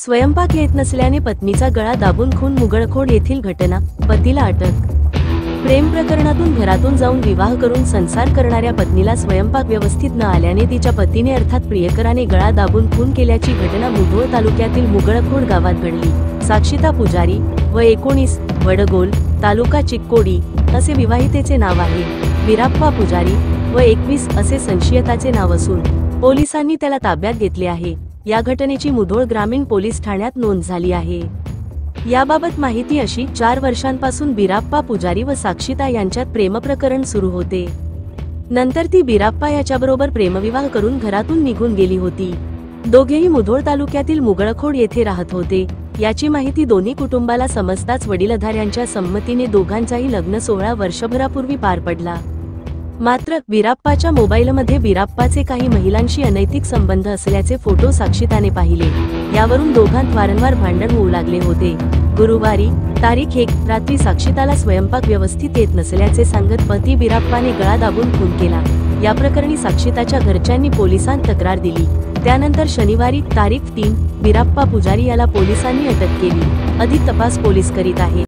स्वयंपाक येत नसल्याने पत्नीचा गळा दाबून खून, मुगळखोड येथील घटना, पतीला अटक। प्रेम प्रकरणातून घरातून जाऊन विवाह करून संसार करणाऱ्या पत्नीला स्वयंपाक व्यवस्थित न आल्याने तिच्या पतीने अर्थात प्रियकराने गळा दाबून खून केल्याची घटना मुधोळ तालुक्यातील मुगळखोड गावात घडली। साक्षिता पुजारी वय 19, वडगोल, तालुका चिक्कोडी असे विवाहितेचे नाव आहे। बिराप्पा पुजारी वय 21 असे संशयिताचे नाव असून पोलिसांनी त्याला ताब्यात घेतले आहे। या घटनेची मुधोळ ग्रामीण पोलीस ठाण्यात नोंद झाली आहे। याबाबत माहिती अशी, 4 वर्षांपासून बिराप्पा पुजारी व साक्षिता यांच्यात प्रेमप्रकरण सुरू होते। नंतर ती बिराप्पा याच्याबरोबर प्रेमविवाह करून घरातून निघून गेली होती। दोघेही मुधोळ तालुक्यातील मुगळखोड येथे राहत होते। याची माहिती दोन्ही कुटुंबाला समजताच वडीलधाऱ्यांच्या संमतीने दोघांचाही लग्न सोहळा वर्षभरापूर्वी पार पडला। मात्र बिराप्पाच्या मोबाईलमध्ये बिराप्पाचे काही महिलांशी अनैतिक संबंध असल्याचे फोटो साक्षिताने पाहिले। यावरून दोघांत वारंवार भांडण होऊ लागले होते। गुरुवारी तारीख 1 रात्री साक्षिताला स्वयंपाक व्यवस्थित येत नसल्याचे सांगत पती बिराप्पाने गळा दाबून खून केला। या प्रकरणी साक्षिताच्या घरच्यांनी पोलिसांत तक्रार दिली। त्यानंतर शनिवारी तारीख 3 बिराप्पा पुजारी याला पोलिसांनी अटक केली। अधिक तपास पोलीस करीत आहेत।